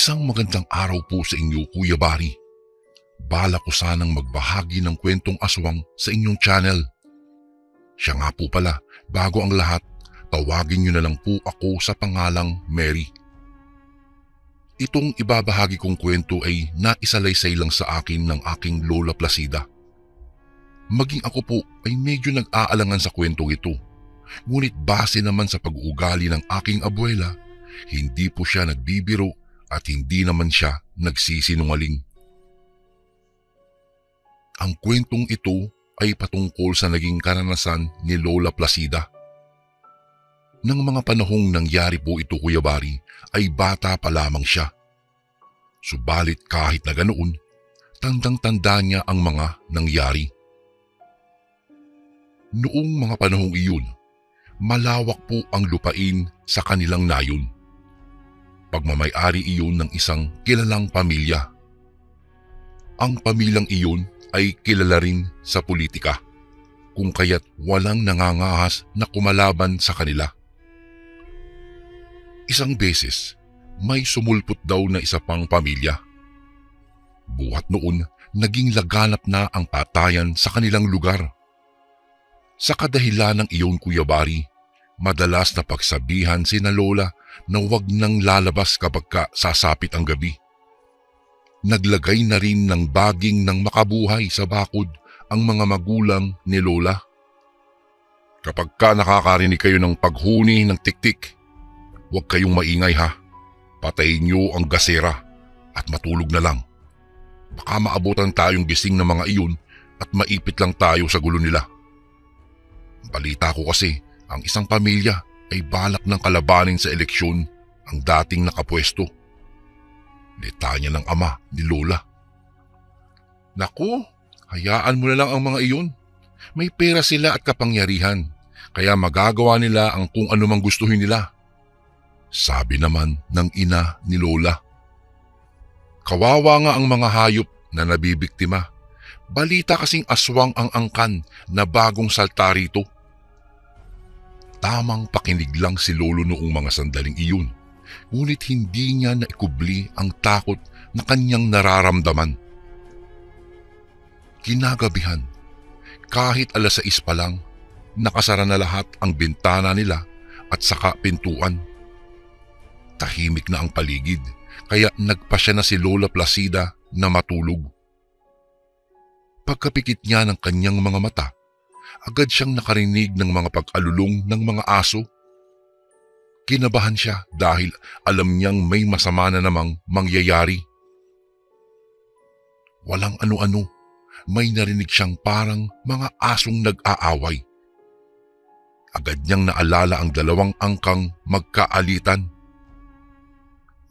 Isang magandang araw po sa inyo, Kuya Bari. Bala ko sanang magbahagi ng kwentong aswang sa inyong channel. Siya nga po pala, bago ang lahat, tawagin niyo na lang po ako sa pangalang Mary. Itong ibabahagi kong kwento ay naisalaysay lang sa akin ng aking Lola Placida. Maging ako po ay medyo nag-aalangan sa kwentong ito. Ngunit base naman sa pag-uugali ng aking abuela, hindi po siya nagbibiro at hindi naman siya nagsisinungaling. Ang kwentong ito ay patungkol sa naging karanasan ni Lola Placida. Nang mga panahong nangyari po ito, Kuya Bari, ay bata pa lamang siya. Subalit kahit na ganoon, tandang-tanda niya ang mga nangyari. Noong mga panahong iyon, malawak po ang lupain sa kanilang nayon. Pagmamay-ari iyon ng isang kilalang pamilya. Ang pamilyang iyon ay kilala rin sa politika, kung kaya't walang nangangahas na kumalaban sa kanila. Isang beses, may sumulpot daw na isa pang pamilya. Buhat noon, naging laganap na ang patayan sa kanilang lugar. Sa kadahilan ng iyon, Kuya Bari, madalas na pagsabihan sina Lola na huwag nang lalabas kapag sasapit ang gabi. Naglagay na rin ng baging ng makabuhay sa bakod ang mga magulang ni Lola. Kapag nakakarinig kayo ng paghuni ng tiktik, huwag kayong maingay ha. Patayin niyo ang gasera at matulog na lang. Baka maabutan tayong gising ng mga iyon at maipit lang tayo sa gulo nila. Balita ko kasi ang isang pamilya ay balak ng kalabanin sa eleksyon ang dating nakapwesto. Detanya ng ama ni Lola. Naku, hayaan mo na lang ang mga iyon. May pera sila at kapangyarihan, kaya magagawa nila ang kung anumang gustuhin nila. Sabi naman ng ina ni Lola. Kawawa nga ang mga hayop na nabibiktima. Balita kasing aswang ang angkan na bagong salta rito. Tamang pakinig lang si Lolo noong mga sandaling iyon. Ngunit hindi niya naikubli ang takot na kanyang nararamdaman. Kinagabihan, kahit 6:00 pa lang, nakasara na lahat ang bintana nila at saka pintuan. Tahimik na ang paligid, kaya nagpasya na si Lola Placida na matulog. Pagkapikit niya ng kanyang mga mata, agad siyang nakarinig ng mga pag-alulong ng mga aso. Kinabahan siya dahil alam niyang may masama na namang mangyayari. Walang ano-ano, may narinig siyang parang mga asong nag-aaway. Agad niyang naalala ang 2 angkang magkaalitan.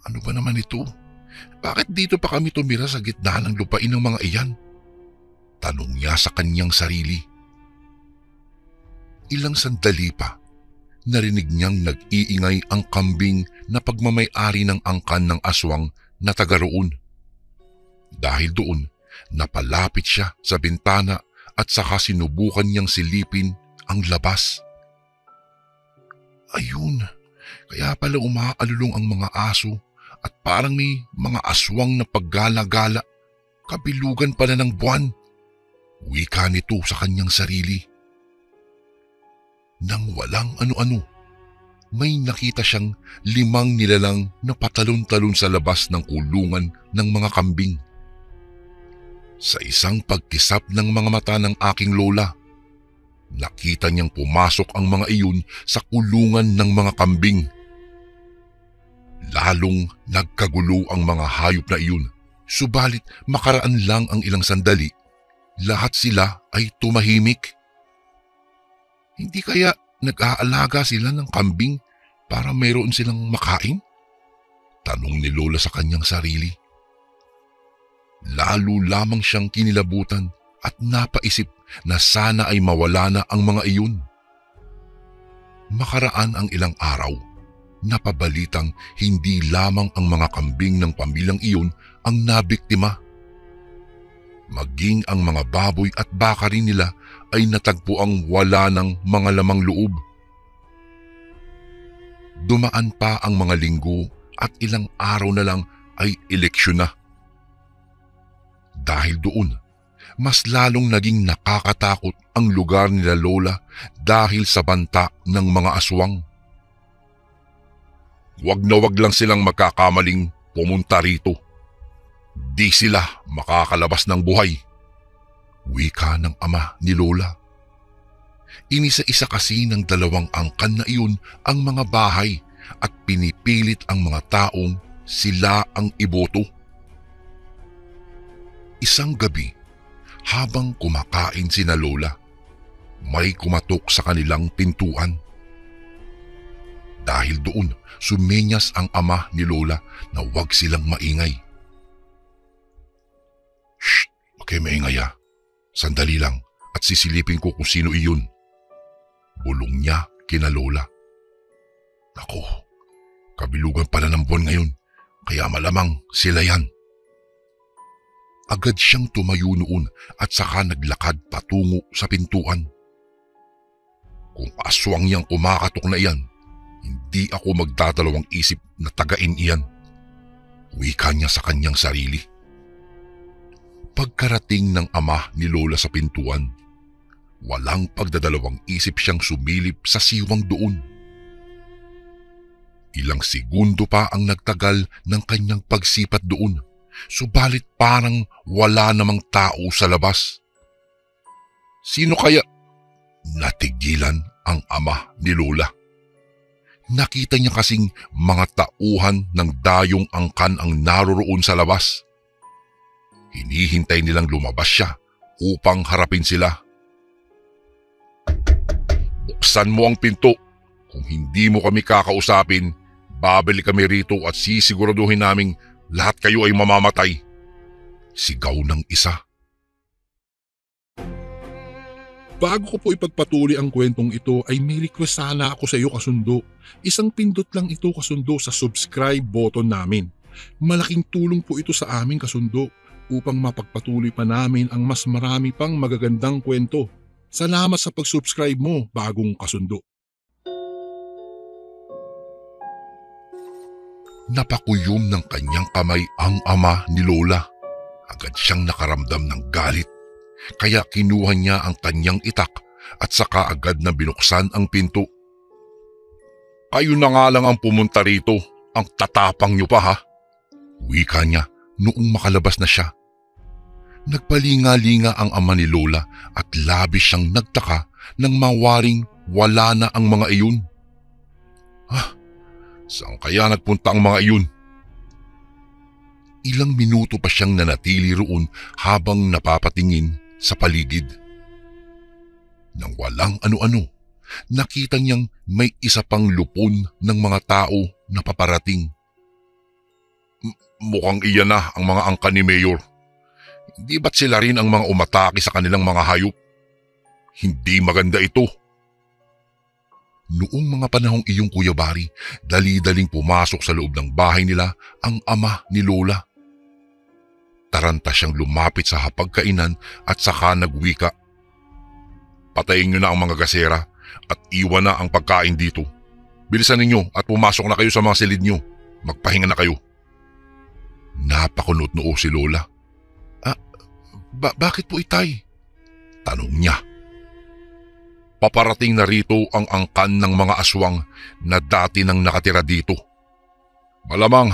Ano ba naman ito? Bakit dito pa kami tumira sa gitna ng lupain ng mga iyan? Tanong niya sa kanyang sarili. Ilang sandali pa, narinig niyang nag-iingay ang kambing na pagmamay-ari ng angkan ng aswang na taga roon. Dahil doon, napalapit siya sa bintana at saka sinubukan niyang silipin ang labas. Ayun, kaya pala umaalulong ang mga aso at parang may mga aswang na paggala-gala, kabilugan pala ng buwan. Wika nito sa kanyang sarili. Nang walang ano-ano, may nakita siyang 5 nilalang na patalon-talon sa labas ng kulungan ng mga kambing. Sa isang pagkisap ng mga mata ng aking lola, nakita niyang pumasok ang mga iyon sa kulungan ng mga kambing. Lalong nagkagulo ang mga hayop na iyon, subalit makaraan lang ang ilang sandali, lahat sila ay tumahimik. Hindi kaya nag-aalaga sila ng kambing para mayroon silang makain? Tanong ni Lola sa kanyang sarili. Lalo lamang siyang kinilabutan at napaisip na sana ay mawala na ang mga iyon. Makaraan ang ilang araw, napabalitang hindi lamang ang mga kambing ng pamilyang iyon ang nabiktima. Maging ang mga baboy at baka rin nila ay natagpuang wala ng mga lamang loob. Dumaan pa ang mga linggo at ilang araw na lang ay eleksyon na. Dahil doon, mas lalong naging nakakatakot ang lugar nila Lola dahil sa banta ng mga aswang. Wag na wag lang silang magkakamaling pumunta rito. Di sila makakalabas ng buhay. Wika ng ama ni Lola. Inisa-isa kasi ng dalawang angkan na iyon ang mga bahay at pinipilit ang mga taong sila ang iboto. Isang gabi, habang kumakain sina Lola, may kumatok sa kanilang pintuan. Dahil doon, sumenyas ang ama ni Lola na huwag silang maingay. Shh! Okay, maingay ah. Sandali lang at sisilipin ko kung sino iyon. Bulong niya kina Lola. Naku, kabilugan pala ng buwan ngayon, kaya malamang sila yan. Agad siyang tumayo noon at saka naglakad patungo sa pintuan. Kung aswang niyang kumakatok na iyan, hindi ako magdadalawang isip na tagain iyan. Wika niya sa kanyang sarili. Pagkarating ng ama ni Lola sa pintuan, walang pagdadalawang isip siyang sumilip sa siwang doon. Ilang segundo pa ang nagtagal ng kanyang pagsipat doon, subalit parang wala namang tao sa labas. Sino kaya? Natigilan ang ama ni Lola. Nakita niya kasing mga tauhan ng dayong angkan ang naroroon sa labas. Hinihintay nilang lumabas siya upang harapin sila. Buksan mo ang pinto. Kung hindi mo kami kakausapin, babalik kami rito at sisiguraduhin naming lahat kayo ay mamamatay. Sigaw ng isa. Bago ko po ipagpatuloy ang kwentong ito ay may request sana ako sa iyo kasundo. Isang pindot lang ito kasundo sa subscribe button namin. Malaking tulong po ito sa amin kasundo upang mapagpatuloy pa namin ang mas marami pang magagandang kwento. Salamat sa pag-subscribe mo, bagong kasundo. Napakuyom ng kanyang kamay ang ama ni Lola. Agad siyang nakaramdam ng galit. Kaya kinuha niya ang kanyang itak at saka agad na binuksan ang pinto. Kayo na nga lang ang pumunta rito, ang tatapang niyo pa ha? Wika niya noong makalabas na siya. Nagpalinga-linga ang ama ni Lola at labis siyang nagtaka nang mawaring wala na ang mga iyon. Saan kaya nagpunta ang mga iyon? Ilang minuto pa siyang nanatili roon habang napapatingin sa paligid. Nang walang ano-ano, nakita niyang may isa pang lupon ng mga tao na paparating. Mukhang iyan na ang mga angkan ni Mayor. Hindi ba't sila rin ang mga umatake sa kanilang mga hayop? Hindi maganda ito. Noong mga panahong iyong Kuya Bari, dali-daling pumasok sa loob ng bahay nila ang ama ni Lola. Taranta siyang lumapit sa hapagkainan at saka nagwika. Patayin niyo na ang mga gasera at iwan na ang pagkain dito. Bilisan ninyo at pumasok na kayo sa mga silid niyo. Magpahinga na kayo. Napakunot noo si Lola. Bakit po itay? Tanong niya. Paparating na rito ang angkan ng mga aswang na dati nang nakatira dito. Malamang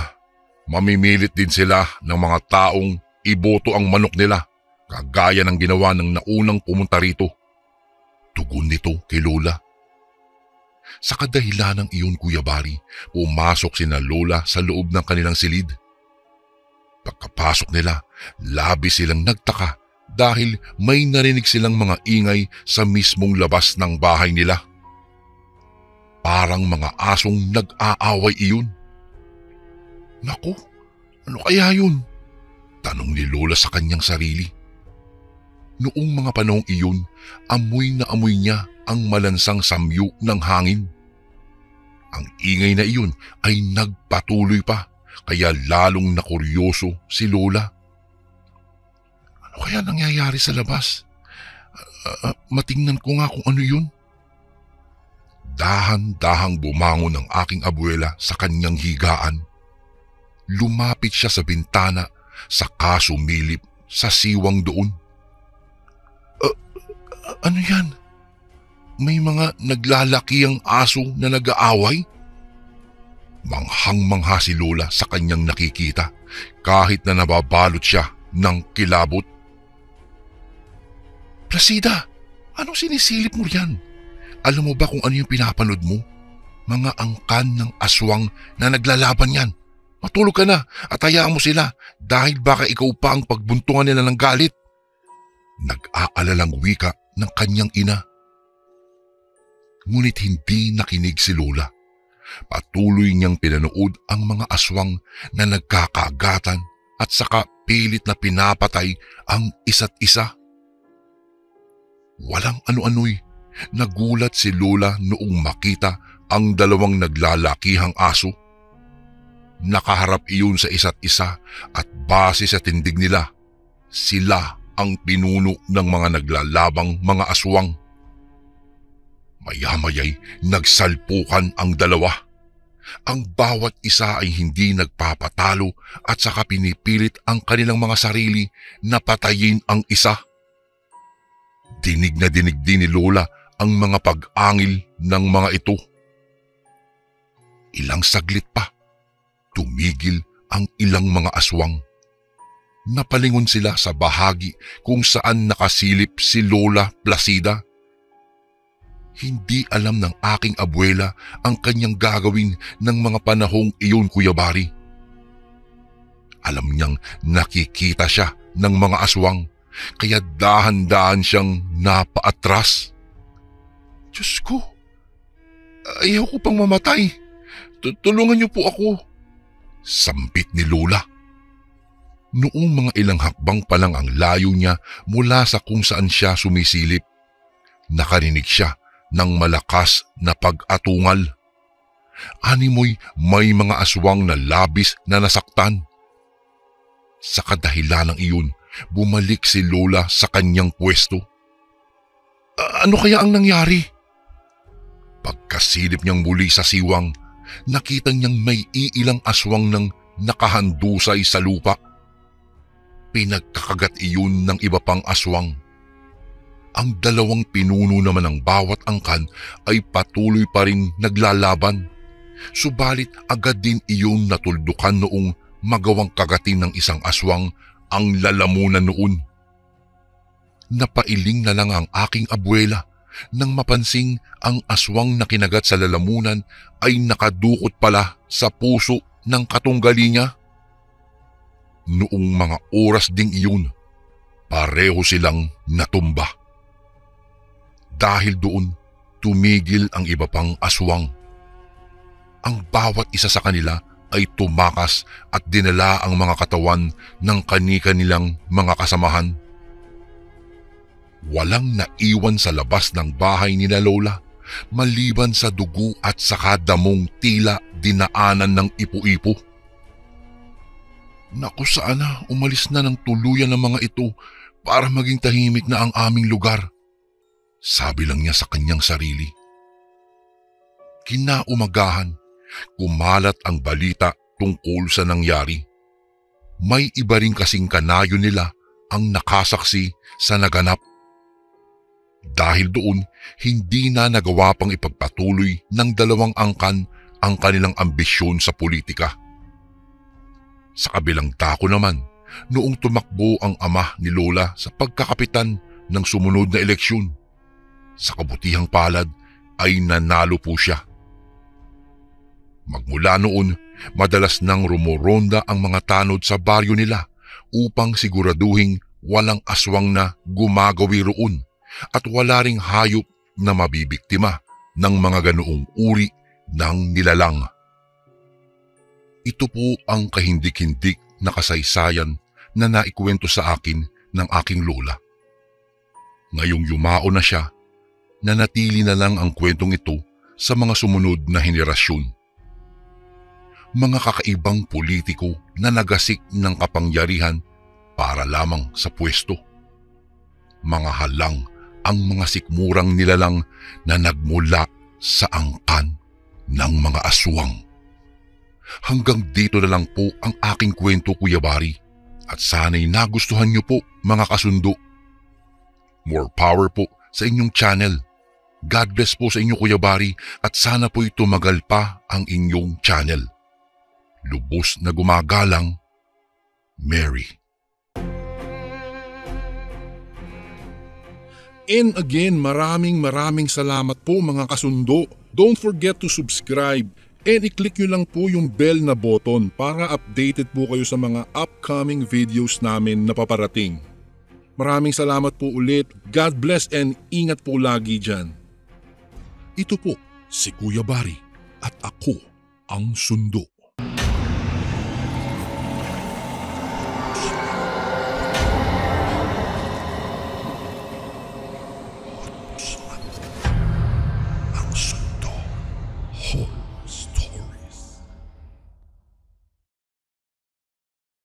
mamimilit din sila ng mga taong iboto ang manok nila, kagaya ng ginawa ng naunang pumunta rito. Tugon nito kay Lola. Sa kadahilan ng iyon Kuya Bari, pumasok sina Lola sa loob ng kanilang silid. Pagkapasok nila, labis silang nagtaka dahil may narinig silang mga ingay sa mismong labas ng bahay nila. Parang mga asong nag-aaway iyon. Naku, ano kaya yun? Tanong ni Lola sa kanyang sarili. Noong mga panahong iyon, amoy na amoy niya ang malansang samyo ng hangin. Ang ingay na iyon ay nagpatuloy pa, kaya lalong nakuryoso si Lola. Ano kaya nangyayari sa labas? Matingnan ko nga kung ano yun. Dahan-dahang bumangon ang aking abuela sa kanyang higaan. lumapit siya sa bintana saka sumilip sa siwang doon. Ano yan? May mga naglalakihang aso na nag-aaway? Manghang-mangha si Lola sa kanyang nakikita kahit na nababalot siya ng kilabot. Placida, anong sinisilip mo riyan? Alam mo ba kung ano yung pinapanood mo? Mga angkan ng aswang na naglalaban yan. Matulog ka na at hayaan mo sila dahil baka ikaw pa ang pagbuntungan nila ng galit. Nag-aalalang wika ng kanyang ina. Ngunit hindi nakinig si Lola. Patuloy niyang pinanood ang mga aswang na nagkakaagatan at saka pilit na pinapatay ang isa't isa. Walang ano-ano'y nagulat si Lola noong makita ang dalawang naglalakihang aso. Nakaharap iyon sa isa't isa at base sa tindig nila, sila ang pinuno ng mga naglalabang mga aswang. Maya-maya'y nagsalpukan ang dalawa. Ang bawat isa ay hindi nagpapatalo at saka pinipilit ang kanilang mga sarili na patayin ang isa. Dinig na dinig din ni Lola ang mga pag-angil ng mga ito. Ilang saglit pa, tumigil ang ilang mga aswang. Napalingon sila sa bahagi kung saan nakasilip si Lola Placida. Hindi alam ng aking abuela ang kanyang gagawin ng mga panahong iyon, Kuya Bari. Alam niyang nakikita siya ng mga aswang, kaya dahan-dahan siyang napaatras. Diyos ko, ayaw ko pang mamatay. Tulungan niyo po ako. Sambit ni Lola. Noong mga ilang hakbang pa lang ang layo niya mula sa kung saan siya sumisilip, nakarinig siya ng malakas na pag-atungal. Animoy may mga aswang na labis na nasaktan. Sa kadahilan ng iyon, bumalik si Lola sa kanyang pwesto. Ano kaya ang nangyari? Pagkasilip niyang muli sa siwang, nakita niyang may iilang aswang nang nakahandusay sa lupa. Pinagkakagat iyon ng iba pang aswang. Ang dalawang pinuno naman ng bawat angkan ay patuloy pa rin naglalaban. Subalit agad din iyon natuldukan noong magawang kagatin ng isang aswang ang lalamunan noon. Napailing na lang ang aking abuela nang mapansing ang aswang na kinagat sa lalamunan ay nakadukot pala sa puso ng katunggali niya. Noong mga oras ding iyon, pareho silang natumba. Dahil doon, tumigil ang iba pang aswang. Ang bawat isa sa kanila ay tumakas at dinala ang mga katawan ng kani-kanilang mga kasamahan. Walang naiwan sa labas ng bahay ni Lola, maliban sa dugo at saka damong tila dinaanan ng ipo-ipo. Naku, sana umalis na ng tuluyan ng mga ito para maging tahimik na ang aming lugar. Sabi lang niya sa kanyang sarili. Kinaumagahan, kumalat ang balita tungkol sa nangyari. May iba rin kasing kanayo nila ang nakasaksi sa naganap. Dahil doon, hindi na nagawa pang ipagpatuloy ng dalawang angkan ang kanilang ambisyon sa politika. Sa kabilang dako naman, noong tumakbo ang ama ni Lola sa pagkakapitan ng sumunod na eleksyon, sa kabutihang palad ay nanalo po siya. Magmula noon, madalas nang rumoronda ang mga tanod sa baryo nila upang siguraduhing walang aswang na gumagawi roon at wala ring hayop na mabibiktima ng mga ganoong uri ng nilalang. Ito po ang kahindik-hindik na kasaysayan na naikwento sa akin ng aking lola. Ngayong yumao na siya, nanatili na lang ang kwentong ito sa mga sumunod na henerasyon. Mga kakaibang politiko na nagasik ng kapangyarihan para lamang sa pwesto. Mga halang ang mga sikmurang nilalang na nagmula sa angkan ng mga aswang. Hanggang dito na lang po ang aking kwento, Kuya Bari. At sana'y nagustuhan niyo po, mga kasundo. More power po sa inyong channel. God bless po sa inyo, Kuya Bari, at sana po'y tumagal pa ang inyong channel. Lubos na gumagalang, Mary. And again, maraming salamat po mga kasundo. Don't forget to subscribe and i-click nyo lang po yung bell na button para updated po kayo sa mga upcoming videos namin na paparating. Maraming salamat po ulit. God bless and ingat po lagi dyan. Ito po si Kuya Bari at ako ang sundo.